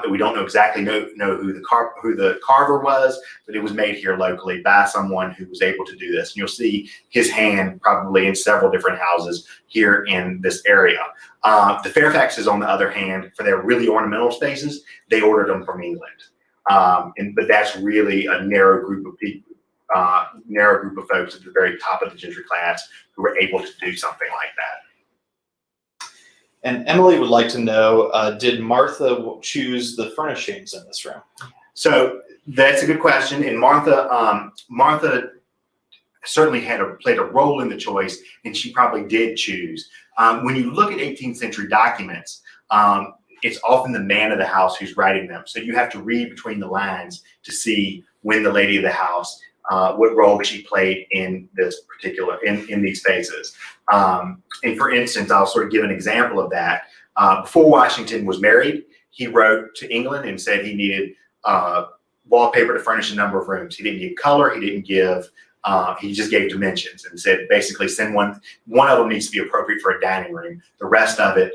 We don't know exactly know who the carver was, but it was made here locally by someone who was able to do this. And you'll see his hand probably in several different houses here in this area. The Fairfaxes, on the other hand, for their really ornamental spaces, they ordered them from England. But that's really a narrow group of people, narrow group of folks at the very top of the gentry class who were able to do something like that. And Emily would like to know, did Martha choose the furnishings in this room? So that's a good question. And Martha certainly played a role in the choice, and she probably did choose. When you look at 18th century documents, it's often the man of the house who's writing them. So you have to read between the lines to see when the lady of the house, what role she played in this particular, in these spaces. And for instance, I'll sort of give an example of that. Before Washington was married, he wrote to England and said he needed wallpaper to furnish a number of rooms. He didn't give color, he didn't give, he just gave dimensions and said basically send one of them needs to be appropriate for a dining room. The rest of it,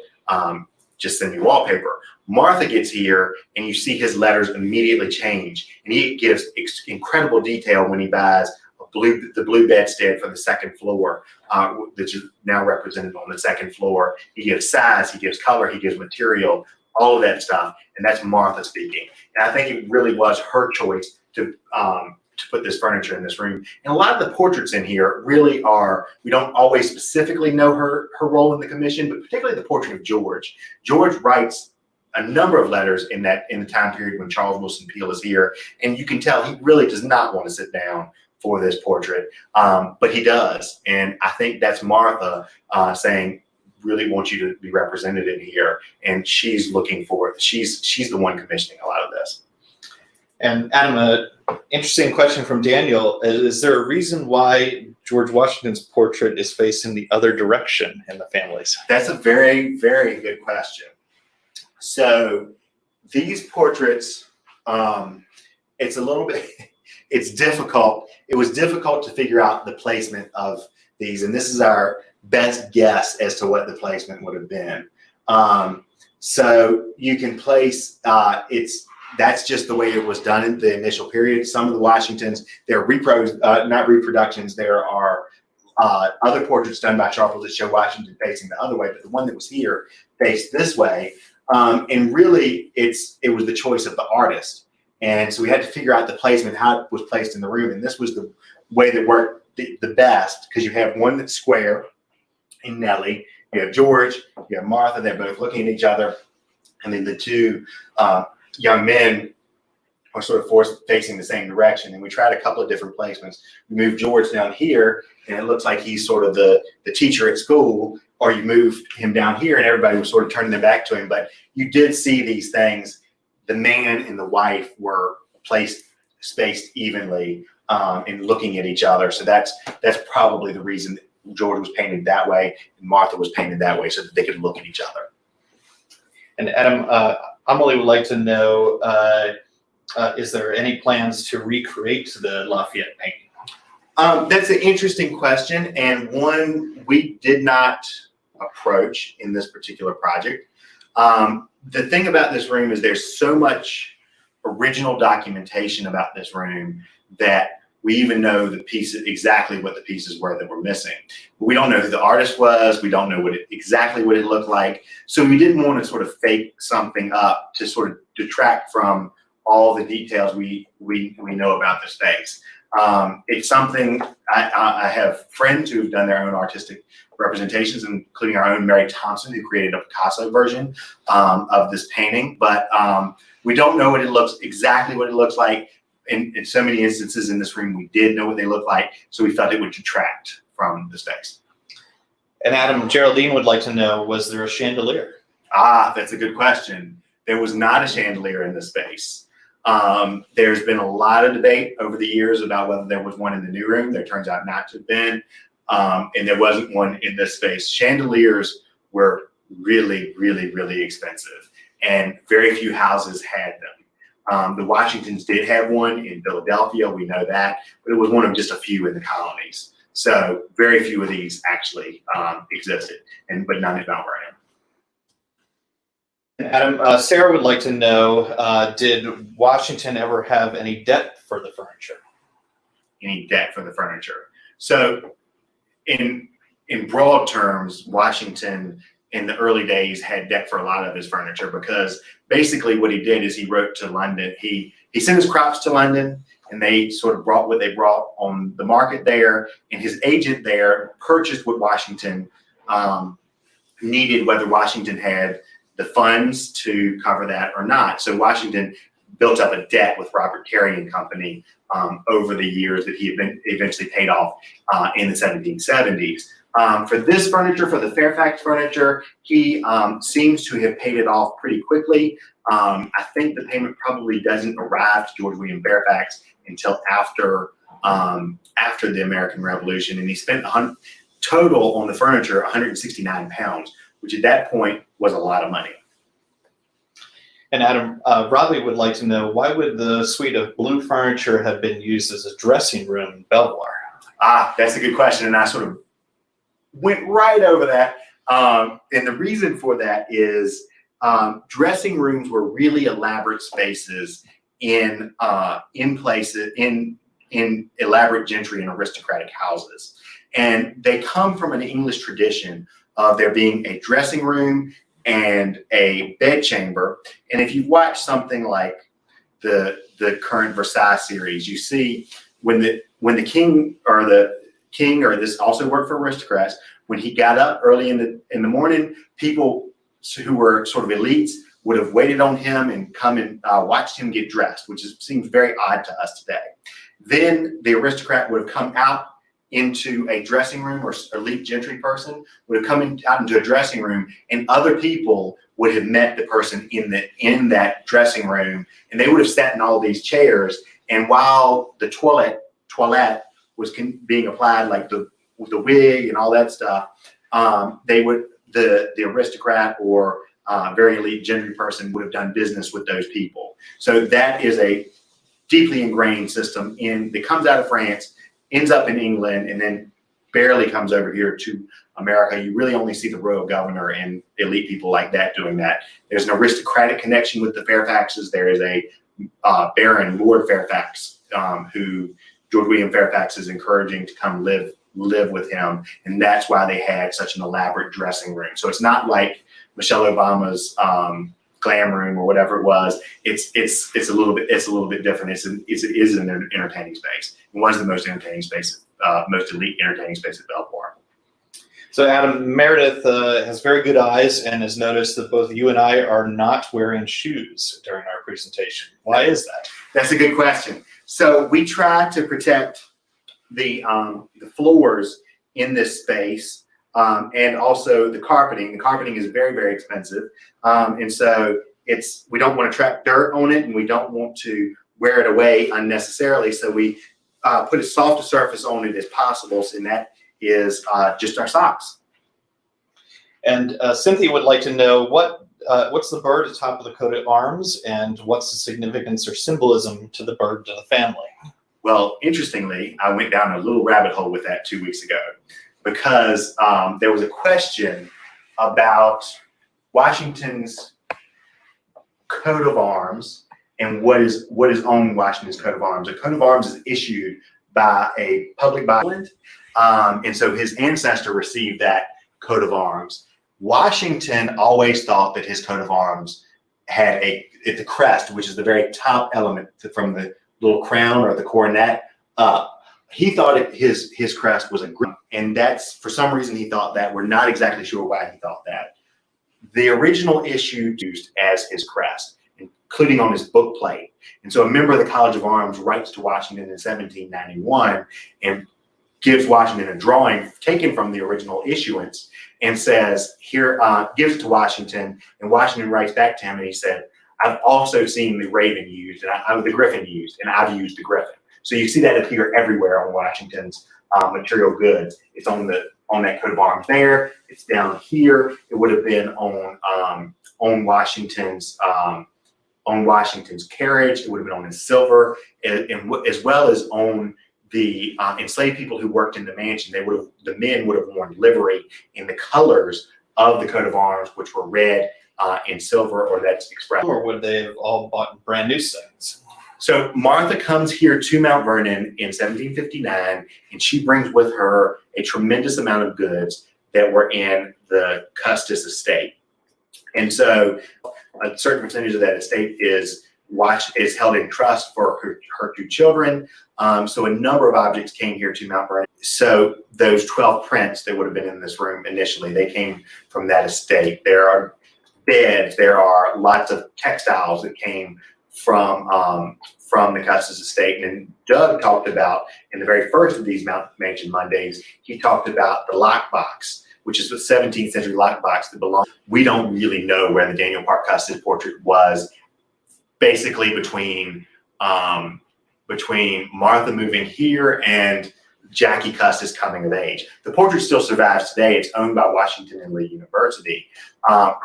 just send me wallpaper. Martha gets here and you see his letters immediately change, and he gives incredible detail when he buys the blue bedstead for the second floor, which is now represented on the second floor. He gives size, he gives color, he gives material, all of that stuff, and that's Martha speaking. And I think it really was her choice to put this furniture in this room. And a lot of the portraits in here really are, we don't always specifically know her role in the commission, but particularly the portrait of George. George writes a number of letters in the time period when Charles Wilson Peele is here, and you can tell he really does not want to sit down for this portrait, but he does. And I think that's Martha saying, really want you to be represented in here, and she's looking for it. She's the one commissioning a lot of this. And Adam, an interesting question from Daniel: is there a reason why George Washington's portrait is facing the other direction in the families? That's a very, very good question. So these portraits, it's a little bit, it's difficult. It was difficult to figure out the placement of these, and this is our best guess as to what the placement would have been. So you can place, that's just the way it was done in the initial period. Some of the Washingtons, they're not reproductions, there are other portraits done by Sharple that show Washington facing the other way, but the one that was here faced this way. And really, it was the choice of the artist. And so we had to figure out the placement, how it was placed in the room. And this was the way that worked the best, because you have one that's square in Nellie, you have George, you have Martha, they're both looking at each other. And then the two young men are sort of forced facing the same direction. And we tried a couple of different placements. We moved George down here, and it looks like he's sort of the teacher at school, or you moved him down here and everybody was sort of turning their back to him. But you did see these things. The man and the wife were spaced evenly and looking at each other. So that's probably the reason that George was painted that way and Martha was painted that way, so that they could look at each other. And Adam, Emily would like to know, is there any plans to recreate the Lafayette painting? That's an interesting question, and one we did not approach in this particular project. The thing about this room is there's so much original documentation about this room that we even know the pieces, exactly what the pieces were that were missing. But we don't know who the artist was. We don't know exactly what it looked like. So we didn't want to sort of fake something up to sort of detract from all the details we know about the space. It's something I have friends who've done their own artistic representations, including our own Mary Thompson, who created a Picasso version of this painting. But we don't know exactly what it looks like. In so many instances in this room, we did know what they look like, so we felt it would detract from the space. And Adam, Geraldine would like to know, was there a chandelier? That's a good question. There was not a chandelier in the space. There's been a lot of debate over the years about whether there was one in the new room. There turns out not to have been, and there wasn't one in this space. Chandeliers were really, really, really expensive, and very few houses had them. The Washingtons did have one in Philadelphia, we know that, but it was one of just a few in the colonies. So very few of these actually existed, but none at Mount Vernon. Adam, Sarah would like to know, did Washington ever have any debt for the furniture? Any debt for the furniture? So in broad terms, Washington in the early days had debt for a lot of his furniture, because basically what he did is he wrote to London. He sent his crops to London, and they sort of brought what they brought on the market there, and his agent there purchased what Washington needed, whether Washington had the funds to cover that or not. So Washington built up a debt with Robert Carey and Company over the years that he eventually paid off in the 1770s. For this furniture, for the Fairfax furniture, he seems to have paid it off pretty quickly. I think the payment probably doesn't arrive to George William Fairfax until after the American Revolution, and he spent total on the furniture £169, which at that point was a lot of money. And Adam, Robbie would like to know, why would the suite of blue furniture have been used as a dressing room in Belvoir? That's a good question, and I sort of went right over that. And the reason for that is dressing rooms were really elaborate spaces in elaborate gentry and aristocratic houses, and they come from an English tradition of there being a dressing room and a bedchamber. And if you've watched something like the current Versailles series, you see when the king or this also worked for aristocrats, when he got up early in the morning, people who were sort of elites would have waited on him and come and watched him get dressed, which seems very odd to us today. Then the aristocrat would have come out into a dressing room, or elite gentry person would have come out into a dressing room, and other people would have met the person in that dressing room, and they would have sat in all these chairs. And while the toilette was being applied, like the wig and all that stuff, the aristocrat or very elite gentry person would have done business with those people. So that is a deeply ingrained system that comes out of France, ends up in England, and then barely comes over here to America. You really only see the royal governor and elite people like that doing that. There's an aristocratic connection with the Fairfaxes. There is a Baron, Lord Fairfax, who George William Fairfax is encouraging to come live with him, and that's why they had such an elaborate dressing room. So it's not like Michelle Obama's glam room or whatever it was. It's a little bit different. It is an entertaining space. It was the most entertaining space, most elite entertaining space at Belvoir. So Adam, Meredith has very good eyes and has noticed that both you and I are not wearing shoes during our presentation. Why is that? That's a good question. So we try to protect the floors in this space, and also the carpeting. The carpeting is very, very expensive, and so we don't want to trap dirt on it, and we don't want to wear it away unnecessarily. So we put as soft a surface on it as possible, and that is just our socks. And Cynthia would like to know what's the bird atop of the coat of arms, and what's the significance or symbolism to the bird to the family? Well, interestingly, I went down a little rabbit hole with that 2 weeks ago, because there was a question about Washington's coat of arms and what is on Washington's coat of arms. A coat of arms is issued by a public body, and so his ancestor received that coat of arms. Washington always thought that his coat of arms had the crest, which is the very top element from the little crown or the coronet up. He thought his crest was a green, and that's, for some reason, he thought that. We're not exactly sure why he thought that. The original issue used as his crest, including on his book plate. And so a member of the College of Arms writes to Washington in 1791 and gives Washington a drawing taken from the original issuance and says, here, gives it to Washington, and Washington writes back to him and he said, I've also seen the raven used, and the griffin used, and I've used the griffin. So you see that appear everywhere on Washington's material goods. It's on that coat of arms there. It's down here. It would have been on Washington's carriage. It would have been on his silver, and as well as on the enslaved people who worked in the mansion, the men would have worn livery in the colors of the coat of arms, which were red and silver, or that's expressed. Or would they have all bought brand new things? So Martha comes here to Mount Vernon in 1759, and she brings with her a tremendous amount of goods that were in the Custis estate. And so a certain percentage of that estate is held in trust for her two children. So a number of objects came here to Mount Vernon. So those 12 prints that would have been in this room initially, they came from that estate. There are beds, there are lots of textiles that came from the Custis estate. And Doug talked about, in the very first of these Mansion Mondays, he talked about the lockbox, which is the 17th century lockbox that belonged. We don't really know where the Daniel Parke Custis portrait was, basically between Martha moving here and Jackie Custis coming of age. The portrait still survives today. It's owned by Washington and Lee University. I've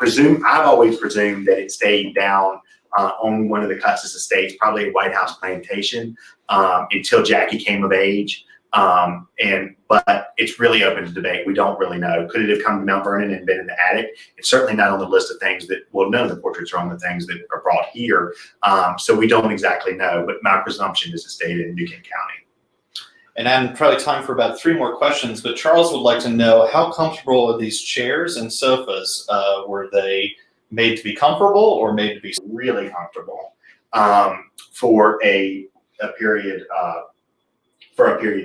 always presumed that it stayed down on one of the Custis estates, probably a White House plantation, until Jackie came of age. But it's really open to debate. We don't really know. Could it have come to Mount Vernon and been in the attic? It's certainly not on the list of things that, well, none of the portraits are on the things that are brought here. So we don't exactly know, but my presumption is it stayed in New Kent County. And Adam, probably time for about 3 more questions, but Charles would like to know, how comfortable are these chairs and sofas? Were they made to be comfortable or made to be really comfortable for a period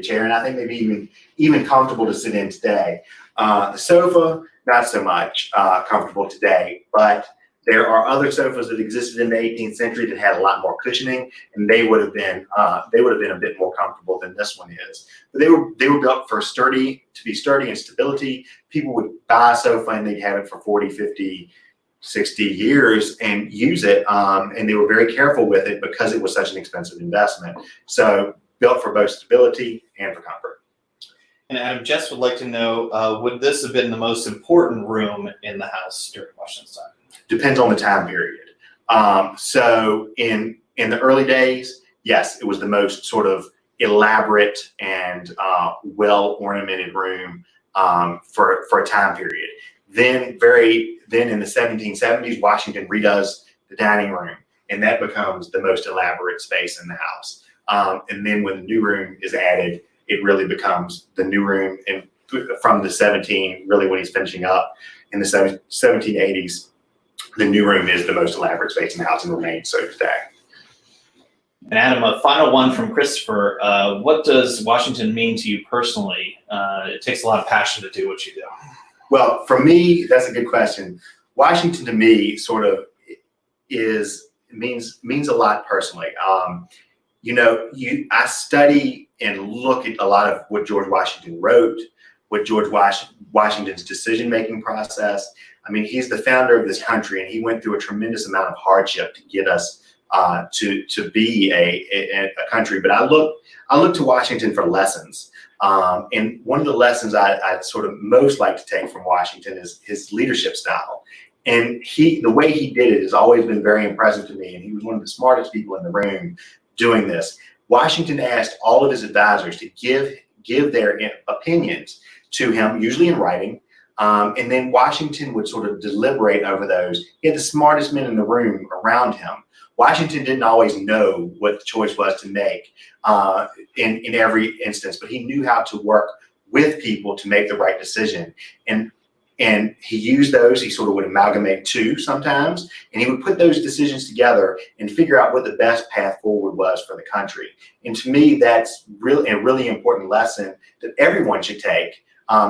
chair, and I think maybe even comfortable to sit in today. The sofa, not so much comfortable today, but there are other sofas that existed in the 18th century that had a lot more cushioning, and they would have been a bit more comfortable than this one is. But they were built for sturdy and stability. People would buy a sofa and they'd have it for 40, 50, 60 years and use it, and they were very careful with it because it was such an expensive investment. So built for both stability and for comfort. And Adam, Jess would like to know, would this have been the most important room in the house during Washington's time? Depends on the time period. So in the early days, yes, it was the most sort of elaborate and well ornamented room for a time period. Then in the 1770s, Washington redoes the dining room, and that becomes the most elaborate space in the house. And then when the new room is added, it really becomes the new room. And from the really when he's finishing up in the 1780s, the new room is the most elaborate space in the house and remains so today. And Adam, a final one from Christopher. What does Washington mean to you personally? It takes a lot of passion to do what you do. Well, for me, that's a good question. Washington to me sort of means a lot personally. I study and look at a lot of what George Washington wrote, what George Washington's decision-making process. I mean, he's the founder of this country, and he went through a tremendous amount of hardship to get us to be a country. But I look to Washington for lessons. And one of the lessons I sort of most like to take from Washington is his leadership style. And the way he did it has always been very impressive to me. And he was one of the smartest people in the room doing this. Washington asked all of his advisors to give their opinions to him, usually in writing. And then Washington would sort of deliberate over those. He had the smartest men in the room around him. Washington didn't always know what the choice was to make in every instance, but he knew how to work with people to make the right decision. And he used those. He sort of would amalgamate two sometimes, and he would put those decisions together and figure out what the best path forward was for the country. And to me, that's really a really important lesson that everyone should take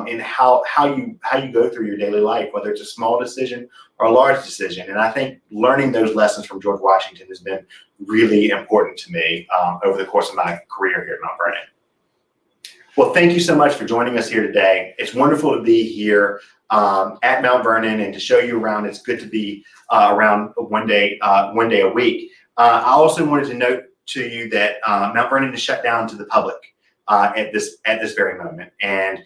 in how you go through your daily life, whether it's a small decision or a large decision. And I think learning those lessons from George Washington has been really important to me over the course of my career here at Mount Vernon. Well, thank you so much for joining us here today. It's wonderful to be here at Mount Vernon and to show you around. It's good to be around one day a week. I also wanted to note to you that Mount Vernon is shut down to the public at this very moment. And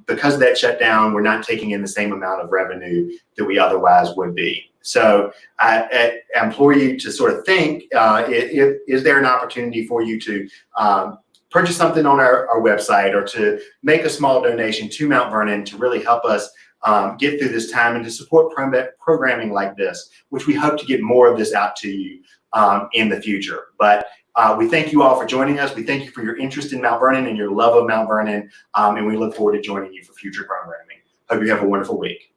because of that shutdown, we're not taking in the same amount of revenue that we otherwise would be. So I implore you to sort of think, is there an opportunity for you to purchase something on our website or to make a small donation to Mount Vernon to really help us get through this time and to support programming like this, which we hope to get more of this out to you in the future. But we thank you all for joining us. We thank you for your interest in Mount Vernon and your love of Mount Vernon, and we look forward to joining you for future programming. Hope you have a wonderful week.